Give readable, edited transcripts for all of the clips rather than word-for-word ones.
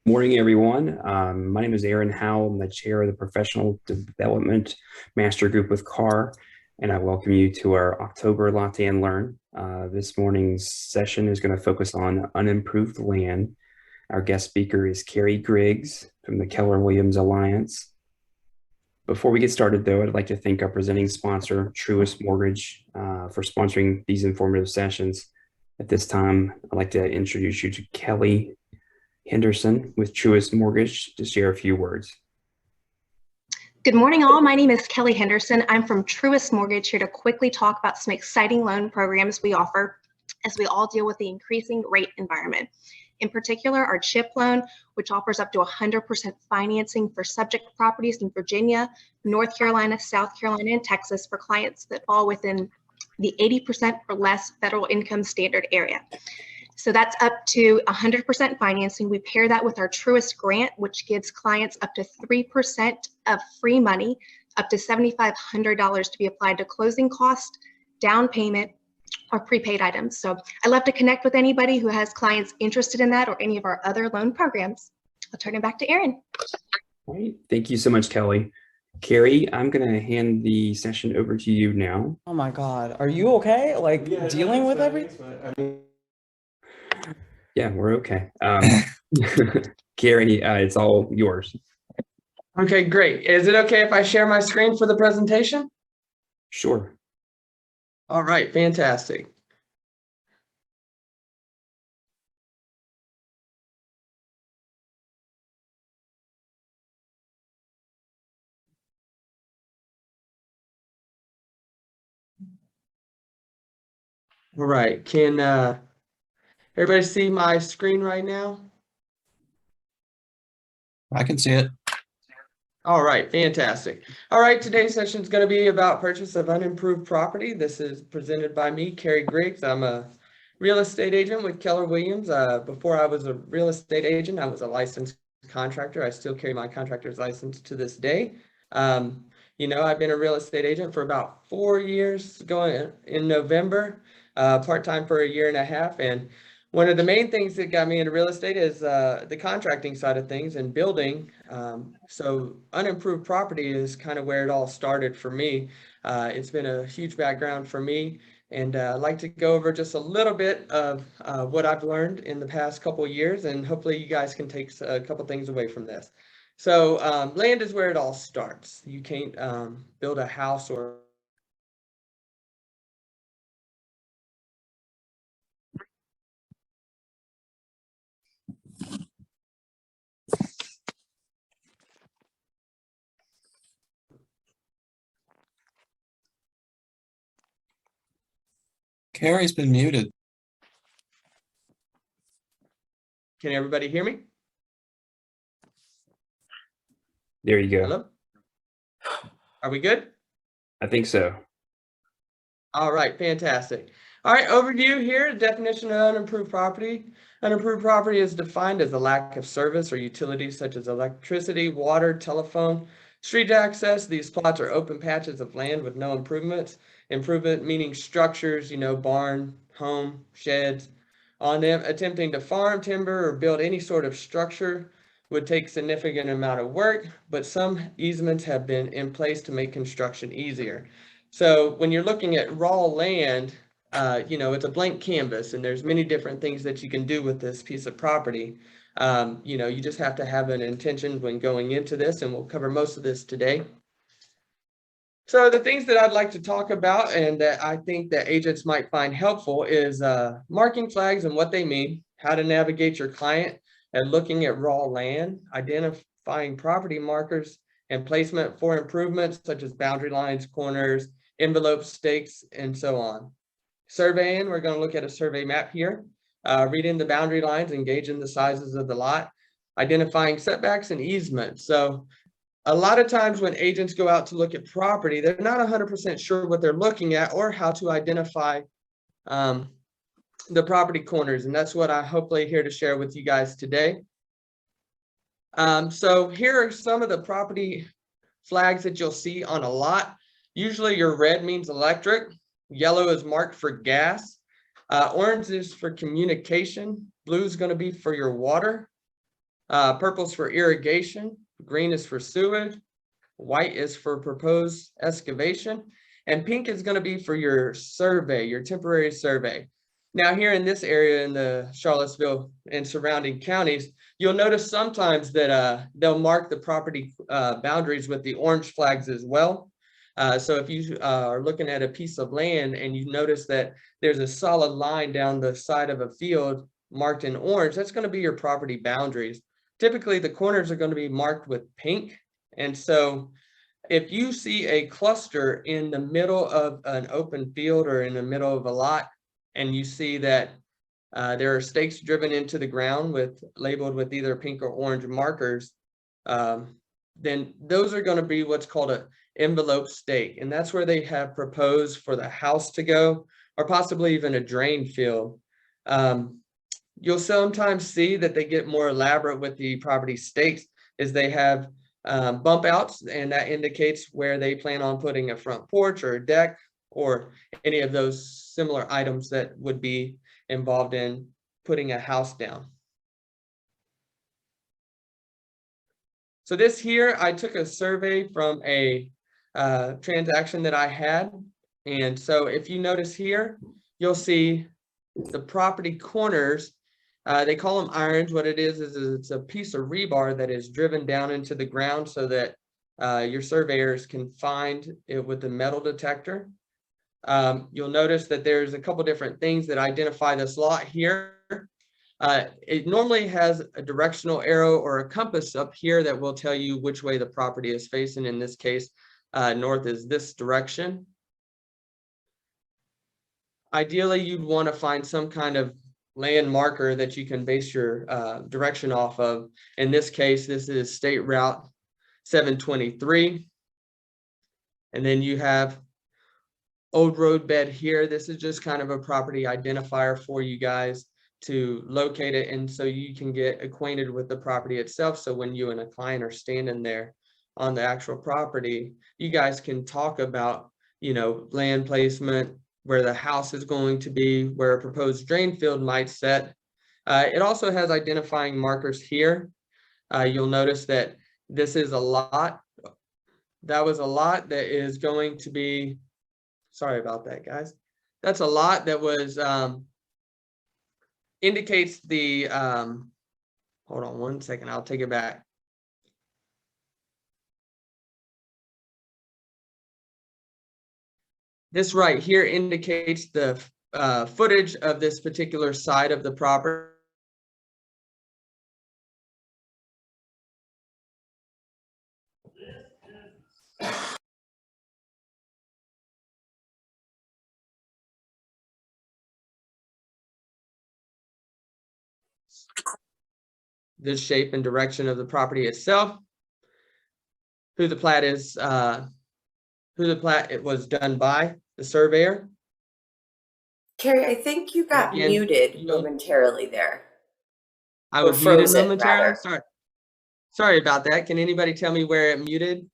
Morning, everyone. My name is Aaron Howell. I'm the chair of the Professional Development Master Group with CAR, and I welcome you to our October Latte and Learn. This morning's session is going to focus on unimproved land. Our guest speaker is Kerry Griggs from the Keller Williams Alliance. Before we get started, though, I'd like to thank our presenting sponsor, Truist Mortgage, for sponsoring these informative sessions. At this time, I'd like to introduce you to Kelly Henderson with Truist Mortgage to share a few words. Good morning, all. My name is Kelly Henderson. I'm from Truist Mortgage, here to quickly talk about some exciting loan programs we offer as we all deal with the increasing rate environment. In particular, our CHIP loan, which offers up to 100% financing for subject properties in Virginia, North Carolina, South Carolina, and Texas for clients that fall within the 80% or less federal income standard area. So that's up to 100% financing. We pair that with our Truist grant, which gives clients up to 3% of free money, up to $7,500 to be applied to closing cost, down payment, or prepaid items. So I love to connect with anybody who has clients interested in that or any of our other loan programs. I'll turn it back to Aaron. All right. Thank you so much, Kelly. Kerry, I'm going to hand the session over to you now. Oh my God. Are you okay? Like dealing with everything? Yeah, we're okay. Kerry, it's all yours. Okay, great. Is it okay if I share my screen for the presentation? Sure. All right, fantastic. All right, can everybody see my screen right now? I can see it. All right, fantastic. All right, today's session is going to be about purchase of unimproved property. This is presented by me, Kerry Griggs. I'm a real estate agent with Keller Williams. Before I was a real estate agent, I was a licensed contractor. I still carry my contractor's license to this day. I've been a real estate agent for about 4 years, going in November, part-time for a year and a half. And one of the main things that got me into real estate is the contracting side of things and building. So unimproved property is kind of where it all started for me. It's been a huge background for me. And I'd like to go over just a little bit of what I've learned in the past couple of years, and hopefully you guys can take a couple things away from this. So land is where it all starts. You can't build a house or Kerry's been muted. Can everybody hear me? There you go. Hello? Are we good? I think so. All right, fantastic. All right, overview here, definition of unimproved property. Unimproved property is defined as a lack of service or utilities such as electricity, water, telephone, street access. These plots are open patches of land with no improvements. Improvement meaning structures, barn, home, sheds on them. Attempting to farm, timber, or build any sort of structure would take significant amount of work, but some easements have been in place to make construction easier. So when you're looking at raw land, it's a blank canvas and there's many different things that you can do with this piece of property. You just have to have an intention when going into this, and we'll cover most of this today. So the things that I'd like to talk about and that I think that agents might find helpful is marking flags and what they mean, how to navigate your client and looking at raw land, identifying property markers and placement for improvements such as boundary lines, corners, envelope stakes, and so on. Surveying, we're going to look at a survey map here, reading the boundary lines, engaging the sizes of the lot, identifying setbacks and easements. So a lot of times when agents go out to look at property, they're not 100% sure what they're looking at or how to identify the property corners. And that's what I hopefully here to share with you guys today. So here are some of the property flags that you'll see on a lot. Usually your red means electric, yellow is marked for gas, orange is for communication, blue is going to be for your water, Purple's for irrigation, green is for sewage, white is for proposed excavation, and pink is going to be for your survey, your temporary survey. Now here in this area in the Charlottesville and surrounding counties, you'll notice sometimes that they'll mark the property boundaries with the orange flags as well. So if you are looking at a piece of land and you notice that there's a solid line down the side of a field marked in orange, that's going to be your property boundaries. Typically, the corners are going to be marked with pink. And so if you see a cluster in the middle of an open field or in the middle of a lot, and you see that there are stakes driven into the ground labeled with either pink or orange markers, then those are going to be what's called an envelope stake. And that's where they have proposed for the house to go, or possibly even a drain field. You'll sometimes see that they get more elaborate with the property stakes, is they have bump outs, and that indicates where they plan on putting a front porch or a deck or any of those similar items that would be involved in putting a house down. So this here, I took a survey from a transaction that I had. And so if you notice here, you'll see the property corners. They call them irons. What it is it's a piece of rebar that is driven down into the ground so that your surveyors can find it with the metal detector. You'll notice that there's a couple different things that identify this lot here. It normally has a directional arrow or a compass up here that will tell you which way the property is facing. In this case, north is this direction. Ideally, you'd want to find some kind of land marker that you can base your direction off of. In this case, this is State Route 723. And then you have old road bed here. This is just kind of a property identifier for you guys to locate it, and so you can get acquainted with the property itself. So when you and a client are standing there on the actual property, you guys can talk about, you know, land placement, where the house is going to be, where a proposed drain field might set. It also has identifying markers here. You'll notice that this is a lot. That was a lot that is going to be, sorry about that, guys. That's a lot that was, indicates the, hold on one second, I'll take it back. This right here indicates the footage of this particular side of the property. This shape and direction of the property itself. Who the plat is, who the plat it was done by, the surveyor. Kerry, I think you got Again, muted momentarily there. I Or was muted frozen, momentarily. rather. Sorry about that. Can anybody tell me where it muted?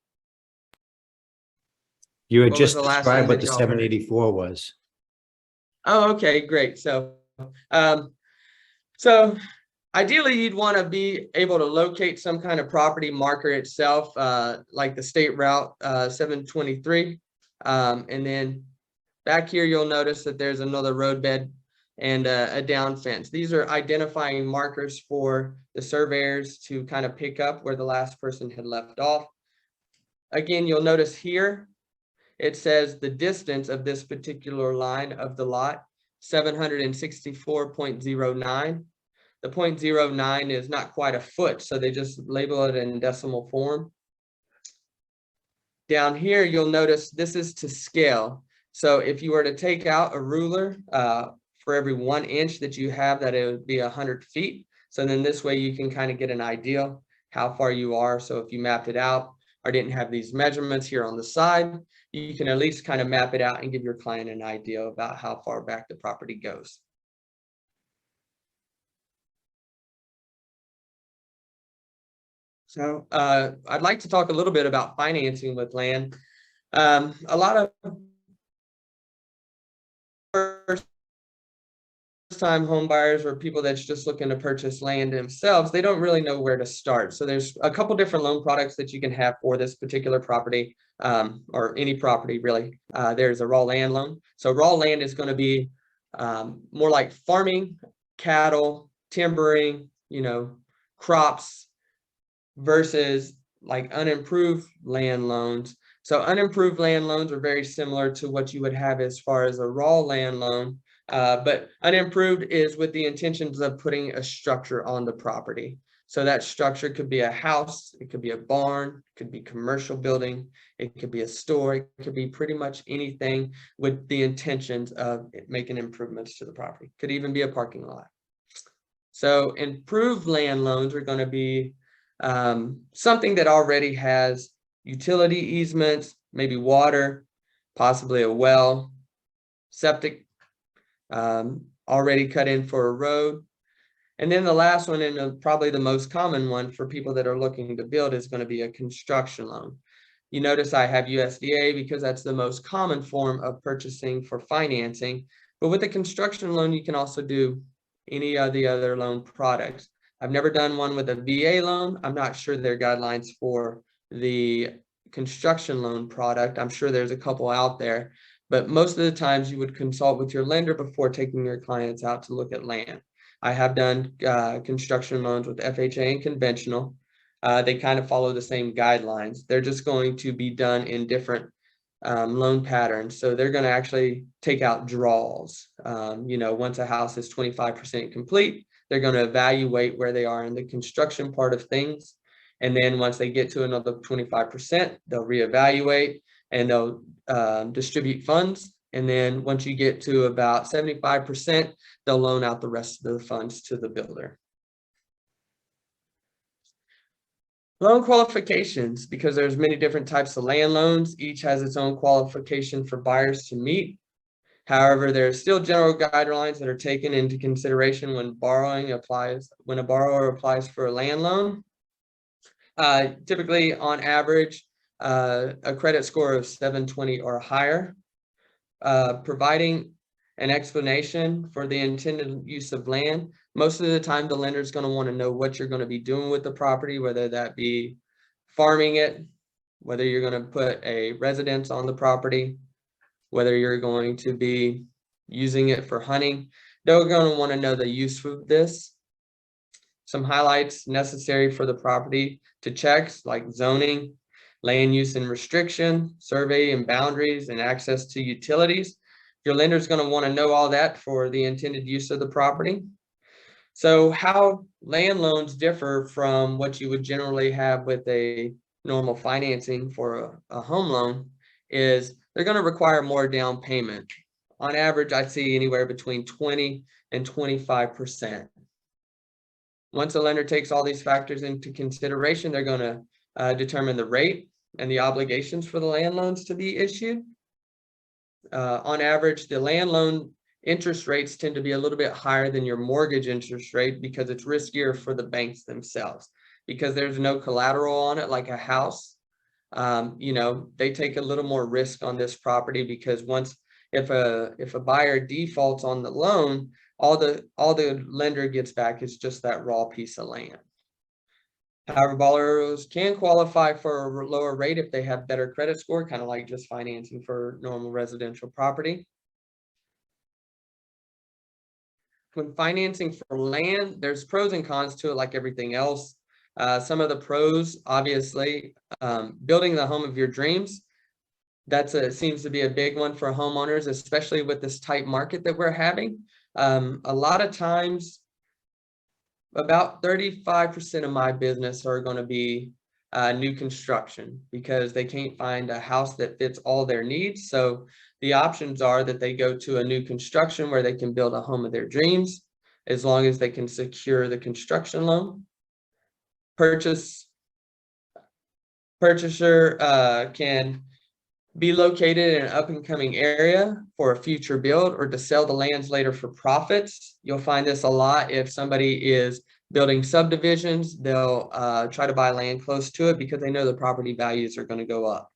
You had What was just the last thing described what that the y'all heard? 784 was. Oh, okay, great. So ideally, you'd want to be able to locate some kind of property marker itself, like the State Route 723. And then back here, you'll notice that there's another roadbed and a down fence. These are identifying markers for the surveyors to kind of pick up where the last person had left off. Again, you'll notice here, it says the distance of this particular line of the lot, 764.09. The 0.09 is not quite a foot, so they just label it in decimal form. Down here, you'll notice this is to scale. So if you were to take out a ruler for every 1 inch that you have, that it would be 100 feet. So then this way you can kind of get an idea how far you are. So if you mapped it out or didn't have these measurements here on the side, you can at least kind of map it out and give your client an idea about how far back the property goes. So I'd like to talk a little bit about financing with land. A lot of time home buyers or people that's just looking to purchase land themselves, they don't really know where to start. So there's a couple different loan products that you can have for this particular property, or any property really. There's a raw land loan. So raw land is going to be more like farming, cattle, timbering, crops, versus like unimproved land loans. So unimproved land loans are very similar to what you would have as far as a raw land loan. But unimproved is with the intentions of putting a structure on the property. So that structure could be a house, it could be a barn, it could be commercial building, it could be a store, it could be pretty much anything with the intentions of making improvements to the property. Could even be a parking lot. So improved land loans are going to be something that already has utility easements, maybe water, possibly a well, septic, already cut in for a road. And then the last one, and probably the most common one for people that are looking to build, is going to be a construction loan. You notice I have USDA because that's the most common form of purchasing for financing. But with a construction loan, you can also do any of the other loan products. I've never done one with a VA loan. I'm not sure their guidelines for the construction loan product. I'm sure there's a couple out there, but most of the times you would consult with your lender before taking your clients out to look at land. I have done construction loans with FHA and conventional. They kind of follow the same guidelines. They're just going to be done in different loan patterns. So they're going to actually take out draws. Once a house is 25% complete, they're going to evaluate where they are in the construction part of things. And then once they get to another 25%, they'll reevaluate and they'll distribute funds. And then once you get to about 75%, they'll loan out the rest of the funds to the builder. Loan qualifications, because there's many different types of land loans. Each has its own qualification for buyers to meet. However, there are still general guidelines that are taken into consideration when a borrower applies for a land loan. Typically, on average, a credit score of 720 or higher. Providing an explanation for the intended use of land. Most of the time, the lender is going to want to know what you're going to be doing with the property, whether that be farming it, whether you're going to put a residence on the property, whether you're going to be using it for hunting. They're going to want to know the use of this. Some highlights necessary for the property to check, like zoning, land use and restriction, survey and boundaries, and access to utilities. Your lender is going to want to know all that for the intended use of the property. So how land loans differ from what you would generally have with a normal financing for a home loan is they're going to require more down payment. On average, I see anywhere between 20 and 25%. Once a lender takes all these factors into consideration, they're going to determine the rate and the obligations for the land loans to be issued. On average, the land loan interest rates tend to be a little bit higher than your mortgage interest rate because it's riskier for the banks themselves. Because there's no collateral on it like a house, they take a little more risk on this property because if a buyer defaults on the loan, all the lender gets back is just that raw piece of land. However, borrowers can qualify for a lower rate if they have better credit score, kind of like just financing for normal residential property. When financing for land, there's pros and cons to it like everything else. Some of the pros, obviously, building the home of your dreams. Seems to be a big one for homeowners, especially with this tight market that we're having. A lot of times, about 35% of my business are going to be new construction because they can't find a house that fits all their needs. So the options are that they go to a new construction where they can build a home of their dreams as long as they can secure the construction loan. Purchaser can be located in an up-and-coming area for a future build or to sell the lands later for profits. You'll find this a lot if somebody is building subdivisions. They'll try to buy land close to it because they know the property values are going to go up.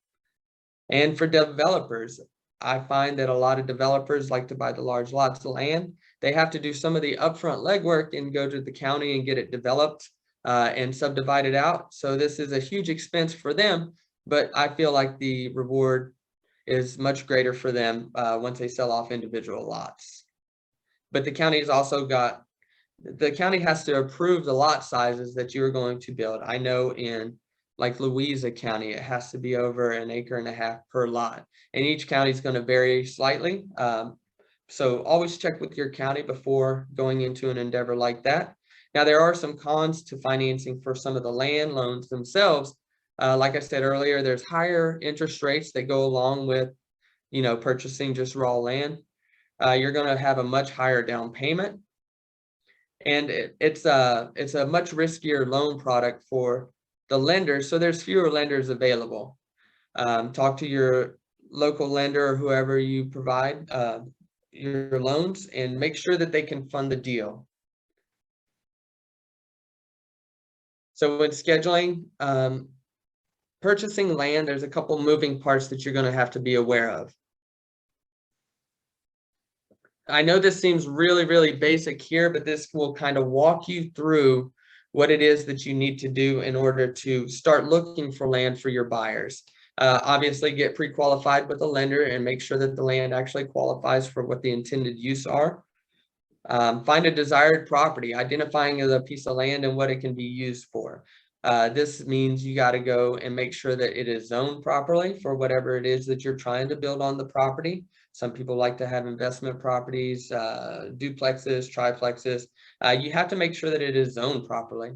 And for developers, I find that a lot of developers like to buy the large lots of land they have to do some of the upfront legwork and go to the county and get it developed and subdivided out. So this is a huge expense for them, but I feel like the reward is much greater for them once they sell off individual lots. But the county has also got, the county has to approve the lot sizes that you're going to build. I know in like Louisa County, it has to be over 1.5 acres per lot, and each county is going to vary slightly. So always check with your county before going into an endeavor like that. Now, there are some cons to financing for some of the land loans themselves. Like I said earlier, there's higher interest rates that go along with, purchasing just raw land. You're going to have a much higher down payment, and it's a much riskier loan product for the lenders. So there's fewer lenders available. Talk to your local lender or whoever you provide your loans, and make sure that they can fund the deal. So when scheduling, purchasing land, there's a couple moving parts that you're going to have to be aware of. I know this seems really, really basic here, but this will kind of walk you through what it is that you need to do in order to start looking for land for your buyers. Obviously, get pre-qualified with the lender and make sure that the land actually qualifies for what the intended use are. Find a desired property, identifying the piece of land and what it can be used for. This means you got to go and make sure that it is zoned properly for whatever it is that you're trying to build on the property. Some people like to have investment properties, duplexes, triplexes. You have to make sure that it is zoned properly.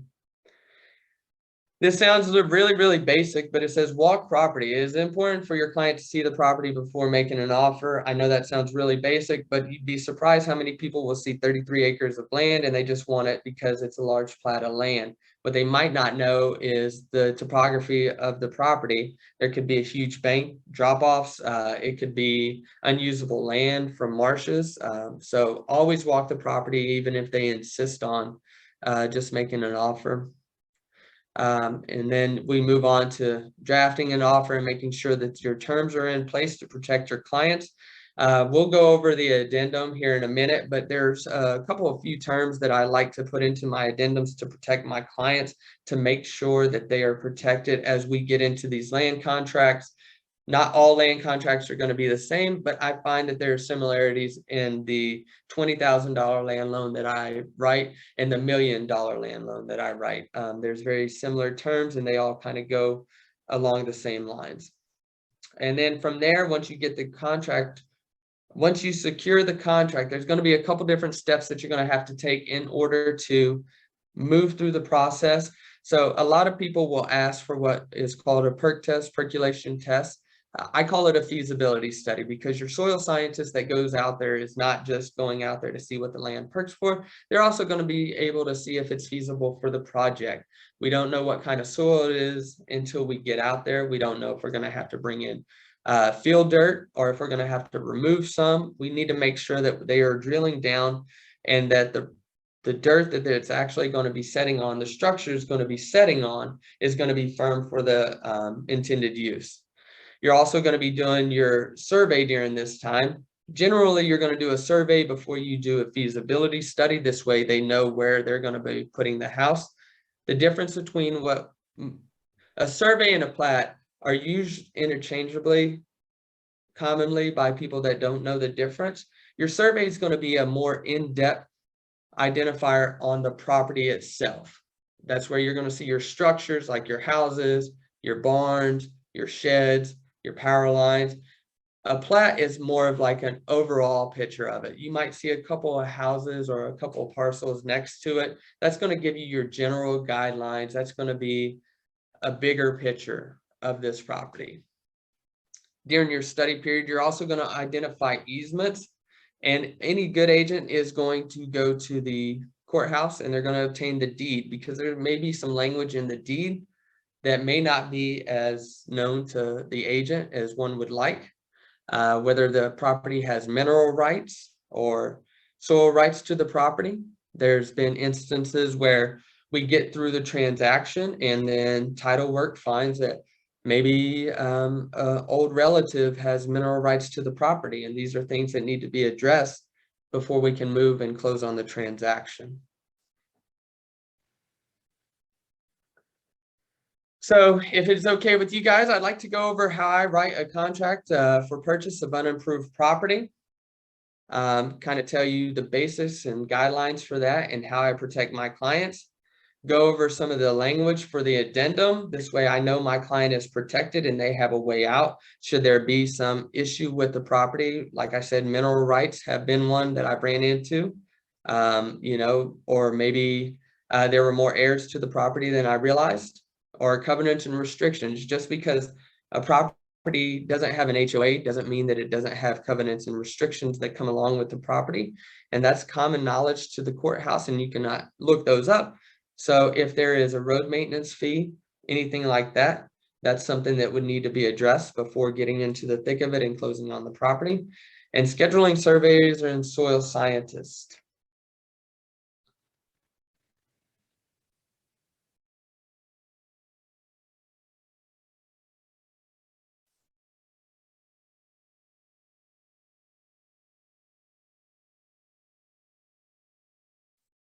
This sounds really, really basic, but it says walk property. It is important for your client to see the property before making an offer. I know that sounds really basic, but you'd be surprised how many people will see 33 acres of land and they just want it because it's a large plat of land. What they might not know is the topography of the property. There could be a huge bank drop-offs. It could be unusable land from marshes. So always walk the property, even if they insist on just making an offer. And then we move on to drafting an offer and making sure that your terms are in place to protect your clients. We'll go over the addendum here in a minute, but there's a couple of few terms that I like to put into my addendums to protect my clients, to make sure that they are protected as we get into these land contracts. Not all land contracts are going to be the same, but I find that there are similarities in the $20,000 land loan that I write and the $1 million land loan that I write. There's very similar terms, and they all kind of go along the same lines. And then from there, once you get the contract, once you secure the contract, there's going to be a couple different steps that you're going to have to take in order to move through the process. So a lot of people will ask for what is called a perk test, percolation test. I call it a feasibility study, because your soil scientist that goes out there is not just going out there to see what the land perks for. They're also going to be able to see if it's feasible for the project. We don't know what kind of soil it is until we get out there. We don't know if we're going to have to bring in field dirt or if we're going to have to remove some. We need to make sure that they are drilling down and that the dirt that it's actually going to be setting on, the structure is going to be setting on, is going to be firm for the intended use. You're also going to be doing your survey during this time. Generally, you're going to do a survey before you do a feasibility study. This way they know where they're going to be putting the house. The difference between what a survey and a plat are used interchangeably commonly by people that don't know the difference. Your survey is going to be a more in-depth identifier on the property itself. That's where you're going to see your structures, like your houses, your barns, your sheds, your power lines. A plat is more of like an overall picture of it. You might see a couple of houses or a couple of parcels next to it. That's going to give you your general guidelines. That's going to be a bigger picture of this property. During your study period, you're also going to identify easements, and any good agent is going to go to the courthouse and they're going to obtain the deed, because there may be some language in the deed that may not be as known to the agent as one would like, whether the property has mineral rights or soil rights to the property. There's been instances where we get through the transaction and then title work finds that maybe an old relative has mineral rights to the property, and these are things that need to be addressed before we can move and close on the transaction. So if it's okay with you guys, I'd like to go over how I write a contract for purchase of unimproved property. Kind of tell you the basics and guidelines for that and how I protect my clients. Go over some of the language for the addendum. This way I know my client is protected and they have a way out should there be some issue with the property. Like I said, mineral rights have been one that I ran into, you know, or maybe there were more heirs to the property than I realized, or covenants and restrictions. Just because a property doesn't have an HOA doesn't mean that it doesn't have covenants and restrictions that come along with the property. And that's common knowledge to the courthouse, and you cannot look those up. So if there is a road maintenance fee, anything like that, that's something that would need to be addressed before getting into the thick of it and closing on the property. And scheduling surveyors and soil scientists.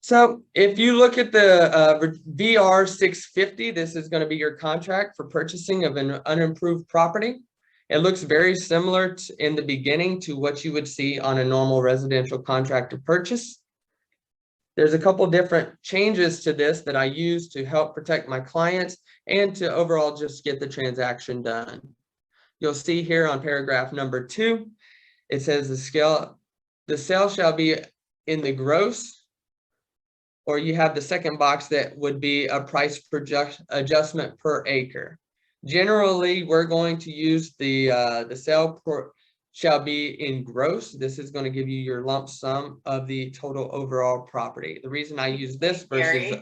So if you look at the VR 650, this is going to be your contract for purchasing of an unimproved property. It looks very similar in the beginning to what you would see on a normal residential contract to purchase. There's a couple different changes to this that I use to help protect my clients and to overall just get the transaction done. You'll see here on paragraph number 2, it says the sale shall be in the gross, or you have the second box that would be a price adjustment per acre. Generally, we're going to use the sale shall be in gross. This is going to give you your lump sum of the total overall property. The reason I use this versus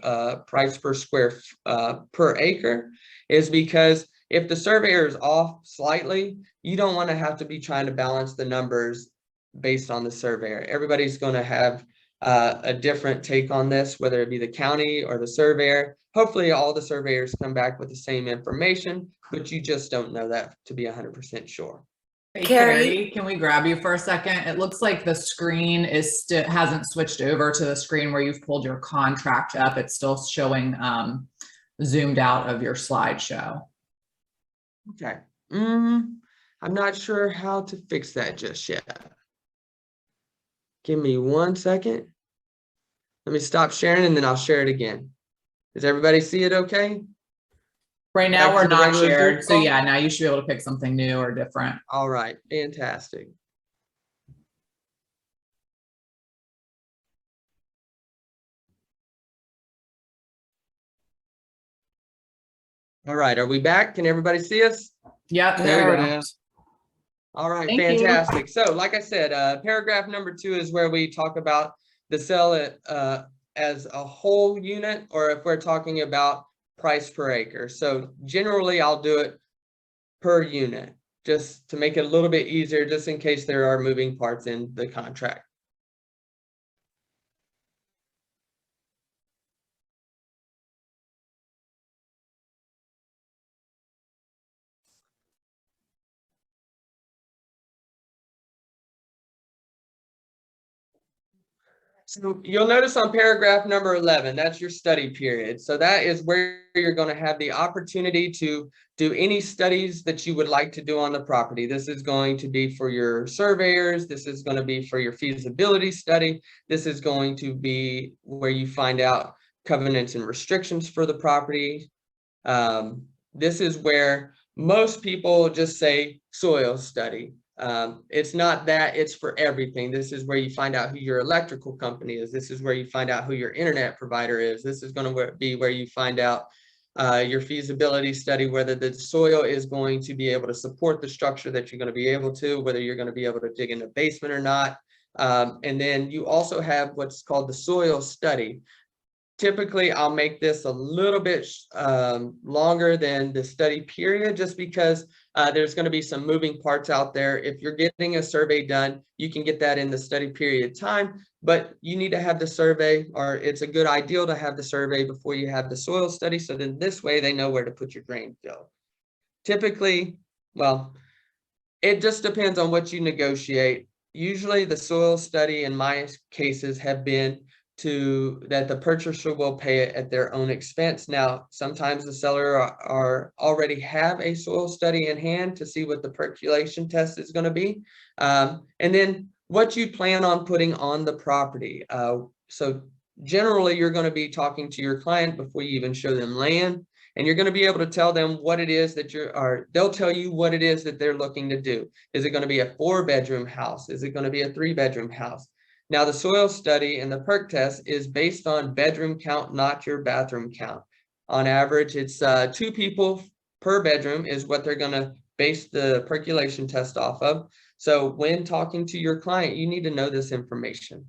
price per square per acre is because if the surveyor is off slightly, you don't want to have to be trying to balance the numbers based on the surveyor. Everybody's going to have a different take on this, whether it be the county or the surveyor. Hopefully all the surveyors come back with the same information, but you just don't know that to be 100% sure. Hey, Kerry? Kerry, can we grab you for a second? It looks like the screen is hasn't switched over to the screen where you've pulled your contract up. It's still showing zoomed out of your slideshow. Okay. I'm not sure how to fix that just yet. Give me 1 second. Let me stop sharing and then I'll share it again. Does everybody see it okay? Right now Back we're to the not regular shared. Zoom So call? yeah, now you should be able to pick something new or different. All right, fantastic. All right, are we back? Can everybody see us? Yep, There there we it go. is. All right, Thank you. fantastic. So like I said, paragraph number 2 is where we talk about the sell it as a whole unit, or if we're talking about price per acre. So generally I'll do it per unit, just to make it a little bit easier, just in case there are moving parts in the contract. So you'll notice on paragraph number 11, that's your study period. So that is where you're going to have the opportunity to do any studies that you would like to do on the property. This is going to be for your surveyors. This is going to be for your feasibility study. This is going to be where you find out covenants and restrictions for the property. This is where most people just say soil study. It's not that, it's for everything. This is where you find out who your electrical company is. This is where you find out who your internet provider is. This is going to be where you find out your feasibility study, whether the soil is going to be able to support the structure that you're going to be able to, whether you're going to be able to dig in the basement or not. And then you also have what's called the soil study. Typically, I'll make this a little bit longer than the study period, just because there's going to be some moving parts out there. If you're getting a survey done, you can get that in the study period time, but you need to have the survey, or it's a good ideal to have the survey before you have the soil study. So then this way they know where to put your drain field. Typically, well, it just depends on what you negotiate. usually the soil study in my cases have been that the purchaser will pay it at their own expense. Now, sometimes the seller are already have a soil study in hand to see what the percolation test is going to be. And then what you plan on putting on the property. So generally, you're going to be talking to your client before you even show them land. And you're going to be able to tell them what it is that they'll tell you what it is that they're looking to do. Is it going to be a 4-bedroom house? Is it going to be a 3-bedroom house? Now, the soil study and the perk test is based on bedroom count, not your bathroom count. On average, it's 2 people per bedroom is what they're going to base the percolation test off of. So when talking to your client, you need to know this information.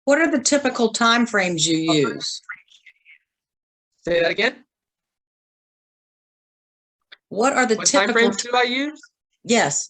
What are the typical timeframes you use? Say that again. What are the What typical? timeframes do I use? Yes.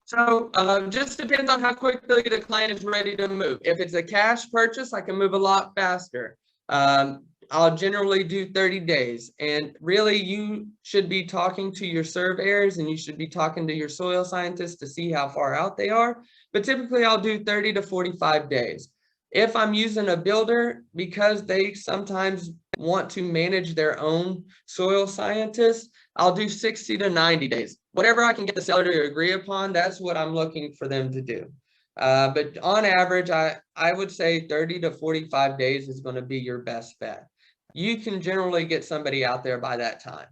So just depends on how quickly the client is ready to move. If it's a cash purchase, I can move a lot faster. I'll generally do 30 days. And really, you should be talking to your surveyors and you should be talking to your soil scientists to see how far out they are. But typically, I'll do 30 to 45 days. If I'm using a builder, because they sometimes want to manage their own soil scientists, I'll do 60 to 90 days. Whatever I can get the seller to agree upon, that's what I'm looking for them to do. But on average, I would say 30 to 45 days is going to be your best bet. You can generally get somebody out there by that time.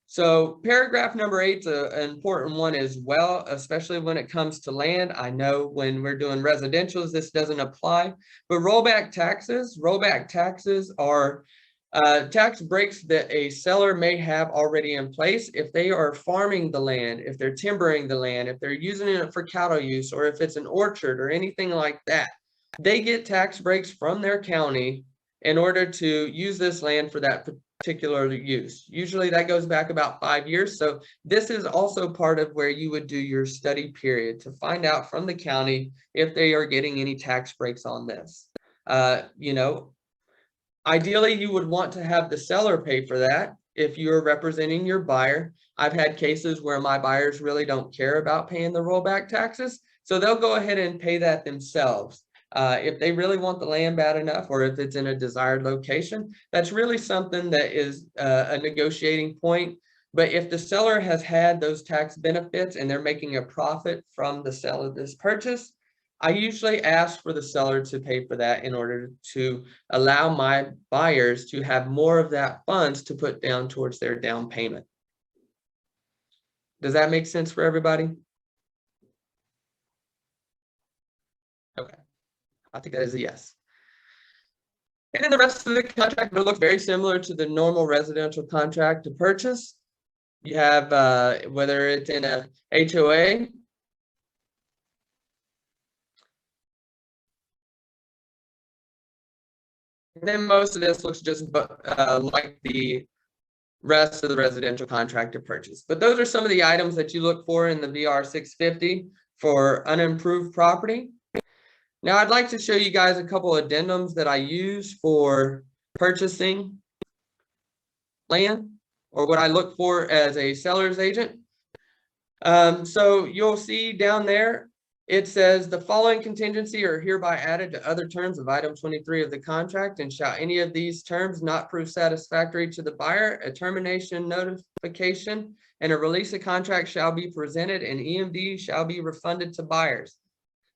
So paragraph number 8 is an important one as well, especially when it comes to land. I know when we're doing residentials, this doesn't apply, but rollback taxes are tax breaks that a seller may have already in place if they are farming the land, if they're timbering the land, if they're using it for cattle use, or if it's an orchard or anything like that. They get tax breaks from their county in order to use this land for that particular use. Usually that goes back about 5 years. So this is also part of where you would do your study period to find out from the county if they are getting any tax breaks on this. Ideally, you would want to have the seller pay for that if you're representing your buyer. I've had cases where my buyers really don't care about paying the rollback taxes, so they'll go ahead and pay that themselves. If they really want the land bad enough, or if it's in a desired location, that's really something that is a negotiating point. But if the seller has had those tax benefits and they're making a profit from the sale of this purchase, I usually ask for the seller to pay for that in order to allow my buyers to have more of that funds to put down towards their down payment. Does that make sense for everybody? Okay, I think that is a yes. And then the rest of the contract will look very similar to the normal residential contract to purchase. You have whether it's in a HOA, and then most of this looks just like the rest of the residential contract to purchase. But those are some of the items that you look for in the VR 650 for unimproved property. Now I'd like to show you guys a couple addendums that I use for purchasing land, or what I look for as a seller's agent. So you'll see down there, it says the following contingency are hereby added to other terms of item 23 of the contract, and shall any of these terms not prove satisfactory to the buyer, a termination notification and a release of contract shall be presented, and EMD shall be refunded to buyers.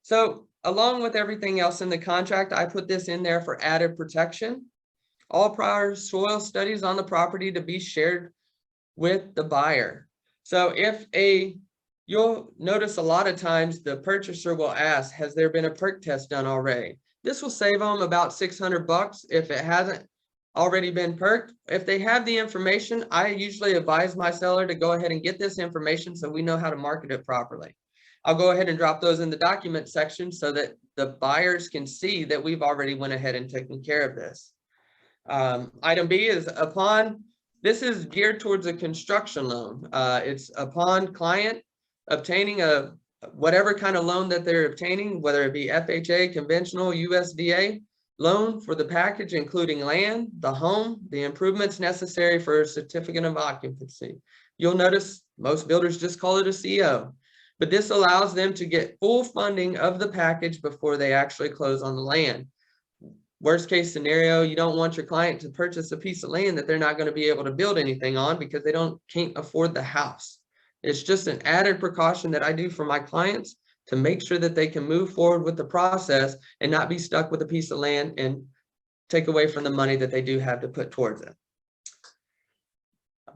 So along with everything else in the contract, I put this in there for added protection. All prior soil studies on the property to be shared with the buyer. So you'll notice a lot of times the purchaser will ask, has there been a perk test done already? This will save them about $600 if it hasn't already been perked. If they have the information, I usually advise my seller to go ahead and get this information so we know how to market it properly. I'll go ahead and drop those in the document section so that the buyers can see that we've already went ahead and taken care of this. Item B is this is geared towards a construction loan. It's upon client obtaining whatever kind of loan that they're obtaining, whether it be FHA, conventional, USDA loan for the package, including land, the home, the improvements necessary for a certificate of occupancy. You'll notice most builders just call it a CO, but this allows them to get full funding of the package before they actually close on the land. Worst case scenario, you don't want your client to purchase a piece of land that they're not going to be able to build anything on because they can't afford the house. It's just an added precaution that I do for my clients to make sure that they can move forward with the process and not be stuck with a piece of land and take away from the money that they do have to put towards it.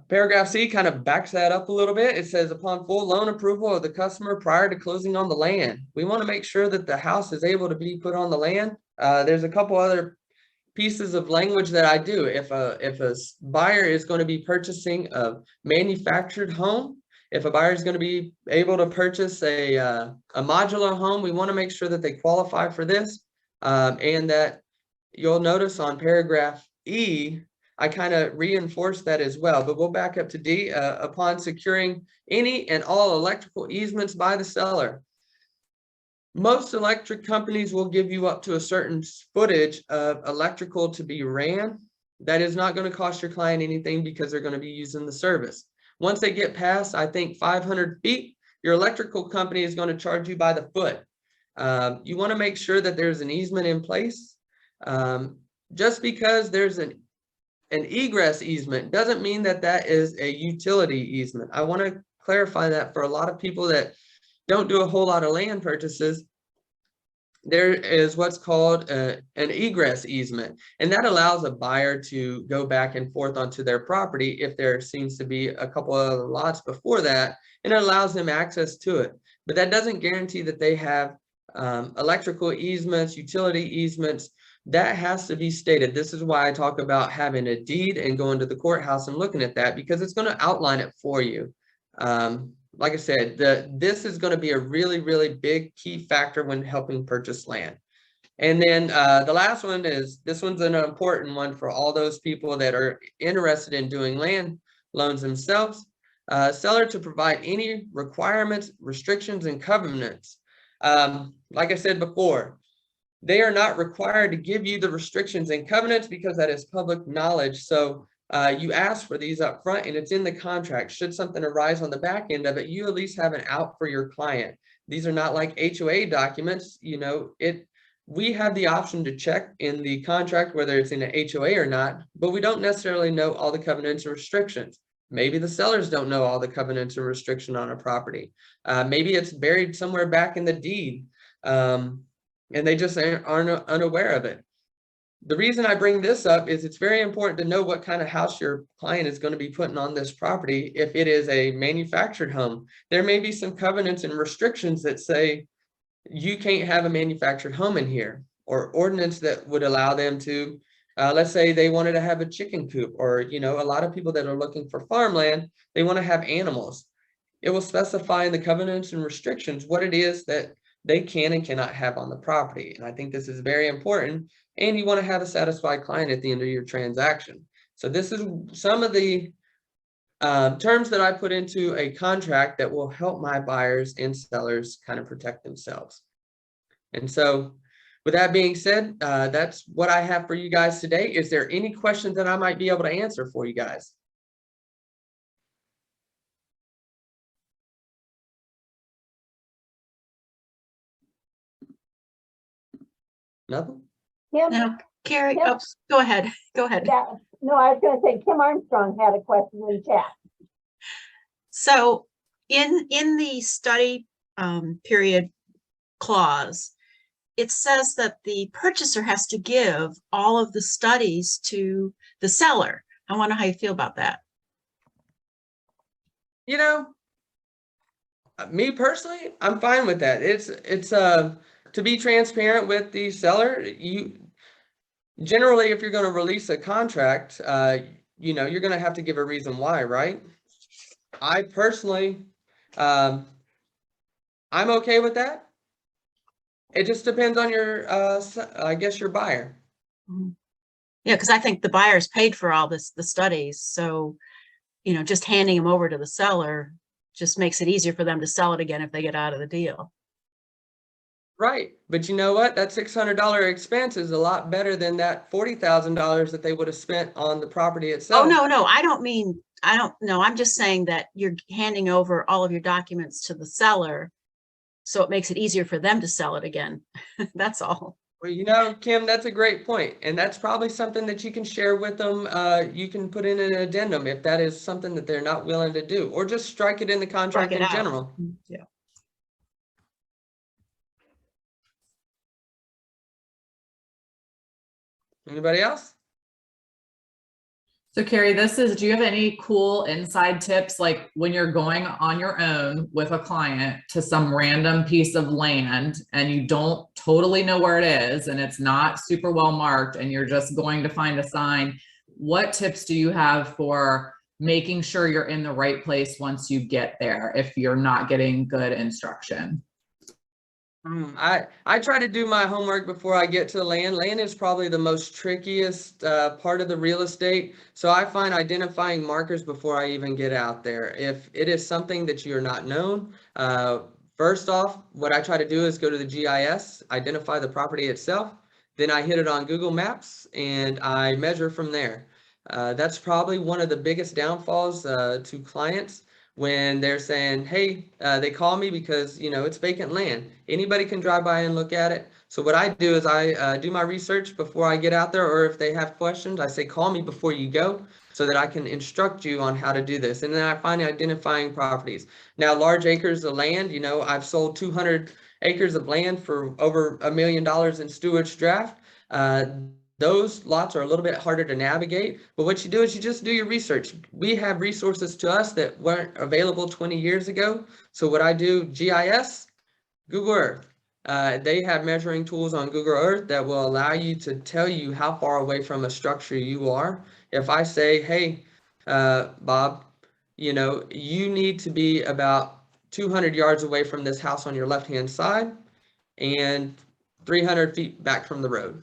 Paragraph C kind of backs that up a little bit. It says, upon full loan approval of the customer prior to closing on the land, we want to make sure that the house is able to be put on the land. There's a couple other pieces of language that I do. If a buyer is going to be purchasing a manufactured home, if a buyer is going to be able to purchase a modular home, we want to make sure that they qualify for this. And that you'll notice on paragraph E, I kind of reinforce that as well, but we'll back up to D. Upon securing any and all electrical easements by the seller. Most electric companies will give you up to a certain footage of electrical to be ran. That is not going to cost your client anything because they're going to be using the service. Once they get past, I think 500 feet, your electrical company is going to charge you by the foot. You want to make sure that there's an easement in place. Just because there's an egress easement doesn't mean that that is a utility easement. I want to clarify that for a lot of people that don't do a whole lot of land purchases. There is what's called an egress easement, and that allows a buyer to go back and forth onto their property if there seems to be a couple of other lots before that, and it allows them access to it. But that doesn't guarantee that they have electrical easements, utility easements. That has to be stated. This is why I talk about having a deed and going to the courthouse and looking at that, because it's going to outline it for you. Like I said, this is going to be a really, really big key factor when helping purchase land. And then the last one is, this one's an important one for all those people that are interested in doing land loans themselves. Seller to provide any requirements, restrictions, and covenants. Like I said before, they are not required to give you the restrictions and covenants because that is public knowledge. So you ask for these up front and it's in the contract. Should something arise on the back end of it, you at least have an out for your client. These are not like HOA documents. You know, we have the option to check in the contract whether it's in an HOA or not, but we don't necessarily know all the covenants and restrictions. Maybe the sellers don't know all the covenants and restriction on a property. Maybe it's buried somewhere back in the deed. And they just aren't unaware of it. The reason I bring this up is it's very important to know what kind of house your client is going to be putting on this property. If it is a manufactured home, there may be some covenants and restrictions that say you can't have a manufactured home in here, or ordinance that would allow them to, let's say they wanted to have a chicken coop, or, you know, a lot of people that are looking for farmland, they want to have animals. It will specify in the covenants and restrictions what it is that they can and cannot have on the property. And I think this is very important. And you want to have a satisfied client at the end of your transaction. So this is some of the terms that I put into a contract that will help my buyers and sellers kind of protect themselves. And so with that being said, that's what I have for you guys today. Is there any questions that I might be able to answer for you guys? Nothing? Kim, Now, Kerry, Yep. go ahead. Go ahead. yeah, no, I was going to say Kim Armstrong had a question in chat. So in the study period clause, it says that the purchaser has to give all of the studies to the seller. I wonder how you feel about that. You know, me personally, I'm fine with that. It's to be transparent with the seller. You generally, if you're going to release a contract, you know, you're going to have to give a reason why, right? I personally, I'm okay with that. It just depends on your, I guess, your buyer. Yeah, because I think the buyer's paid for all the studies. So, you know, just handing them over to the seller just makes it easier for them to sell it again if they get out of the deal. Right, but you know what? That $600 expense is a lot better than that $40,000 that they would have spent on the property Oh, itself. no, I don't mean, I don't know. I'm just saying that you're handing over all of your documents to the seller. So it makes it easier for them to sell it again. That's all. Well, you know, Kim, that's a great point, and that's probably something that you can share with them. You can put in an addendum if that is something that they're not willing to do, or just strike it in the contract Strike it in out. general. Yeah. Anybody else? So Kerry, do you have any cool inside tips, like when you're going on your own with a client to some random piece of land and you don't totally know where it is and it's not super well marked and you're just going to find a sign? What tips do you have for making sure you're in the right place once you get there if you're not getting good instruction? I try to do my homework before I get to the land. Land is probably the most trickiest part of the real estate. So I find identifying markers before I even get out there. If it is something that you're not known, first off, what I try to do is go to the GIS, identify the property itself. Then I hit it on Google Maps and I measure from there. That's probably one of the biggest downfalls to clients when they're saying, hey, they call me because, you know, it's vacant land. Anybody can drive by and look at it. So what I do is I do my research before I get out there, or if they have questions, I say, call me before you go so that I can instruct you on how to do this. And then I find identifying properties. Now, large acres of land, you know, I've sold 200 acres of land for over $1 million in Stewart's Draft. Those lots are a little bit harder to navigate, but what you do is you just do your research. We have resources to us that weren't available 20 years ago. So what I do, GIS, Google Earth. They have measuring tools on Google Earth that will allow you to tell you how far away from a structure you are. If I say, hey, Bob, you know, you need to be about 200 yards away from this house on your left-hand side and 300 feet back from the road.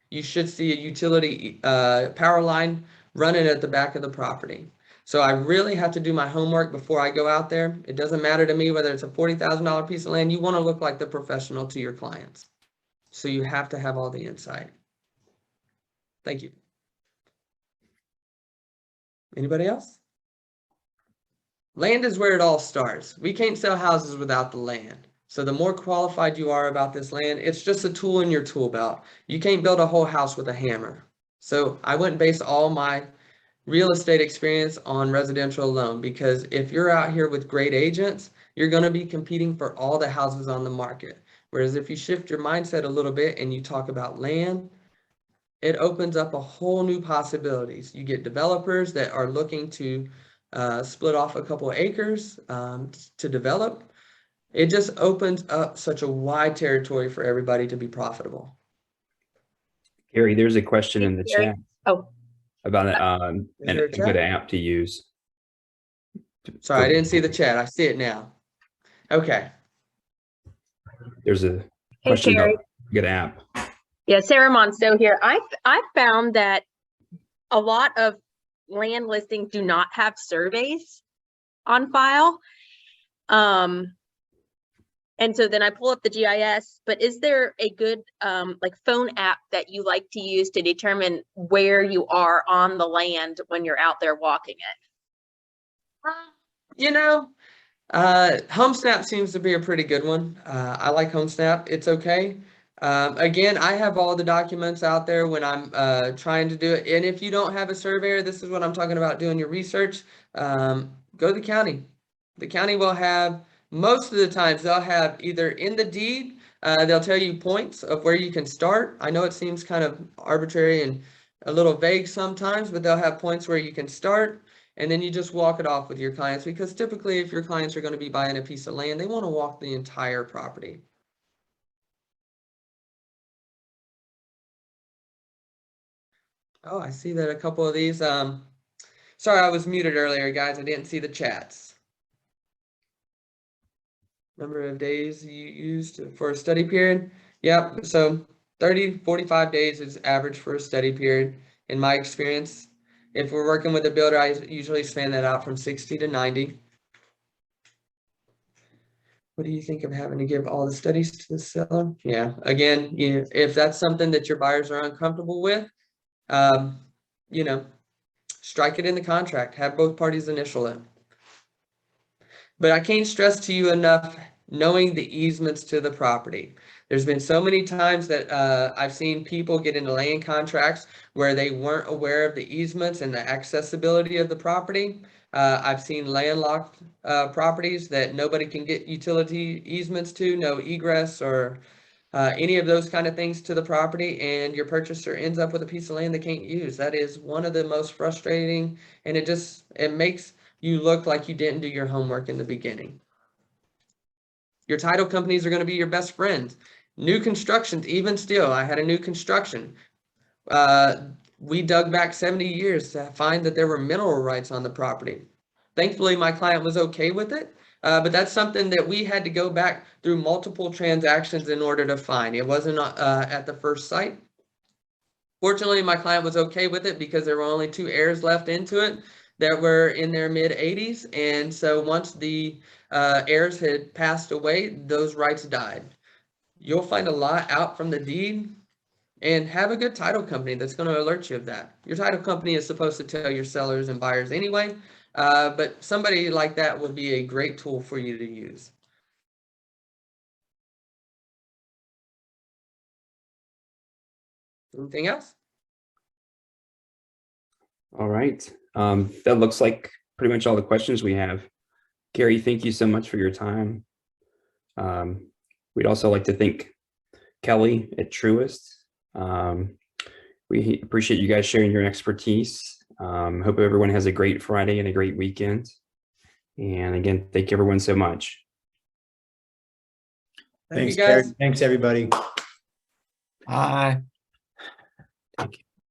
You should see a utility power line running at the back of the property. So I really have to do my homework before I go out there. It doesn't matter to me whether it's a $40,000 piece of land. You want to look like the professional to your clients. So you have to have all the insight. Thank you. Anybody else? Land is where it all starts. We can't sell houses without the land. So the more qualified you are about this land, it's just a tool in your tool belt. You can't build a whole house with a hammer. So I wouldn't base all my real estate experience on residential alone, because if you're out here with great agents, you're going to be competing for all the houses on the market. Whereas if you shift your mindset a little bit and you talk about land, it opens up a whole new possibilities. You get developers that are looking to split off a couple of acres to develop. It just opens up such a wide territory for everybody to be profitable. Gary, there's a question in the Gary. chat Oh, about Is there a a chat? good app to use. Sorry, I didn't see the chat. I see it now. Okay. There's a hey, question Kerry. about a good app. Yeah, Sarah Monstow here. I found that a lot of land listings do not have surveys on file. And so then I pull up the GIS, but is there a good like phone app that you like to use to determine where you are on the land when you're out there walking it? You know, HomeSnap seems to be a pretty good one. I like HomeSnap. It's okay. Again, I have all the documents out there when I'm trying to do it. And if you don't have a surveyor, this is what I'm talking about doing your research. Go to the county. The county will have, most of the times, they'll have either in the deed, they'll tell you points of where you can start. I know it seems kind of arbitrary and a little vague sometimes, but they'll have points where you can start. And then you just walk it off with your clients, because typically if your clients are going to be buying a piece of land, they want to walk the entire property. Oh, I see that a couple of these. Sorry, I was muted earlier, guys. I didn't see the chats. Number of days you used for a study period. Yep, so 30, 45 days is average for a study period. In my experience, if we're working with a builder, I usually span that out from 60 to 90. What do you think of having to give all the studies to the seller? Yeah, again, if that's something that your buyers are uncomfortable with, you know, strike it in the contract, have both parties initial it. But I can't stress to you enough knowing the easements to the property. There's been so many times that I've seen people get into land contracts where they weren't aware of the easements and the accessibility of the property. I've seen landlocked properties that nobody can get utility easements to, no egress or any of those kind of things to the property, and your purchaser ends up with a piece of land they can't use. That is one of the most frustrating, and it makes you look like you didn't do your homework in the beginning. Your title companies are going to be your best friends. New constructions, even still, I had a new construction. We dug back 70 years to find that there were mineral rights on the property. Thankfully, my client was okay with it, but that's something that we had to go back through multiple transactions in order to find. It wasn't at the first sight. Fortunately, my client was okay with it because there were only 2 heirs left into it that were in their mid-80s. And so once the heirs had passed away, those rights died. You'll find a lot out from the deed, and have a good title company that's going to alert you of that. Your title company is supposed to tell your sellers and buyers anyway, but somebody like that will be a great tool for you to use. Anything else? All right. That looks like pretty much all the questions we have. Kerry, thank you so much for your time. We'd also like to thank Kelly at Truist. We appreciate you guys sharing your expertise. Hope everyone has a great Friday and a great weekend. And again, thank you everyone so much. Thank Thanks, you, Kerry. guys. Thanks, everybody. Bye. Thank you.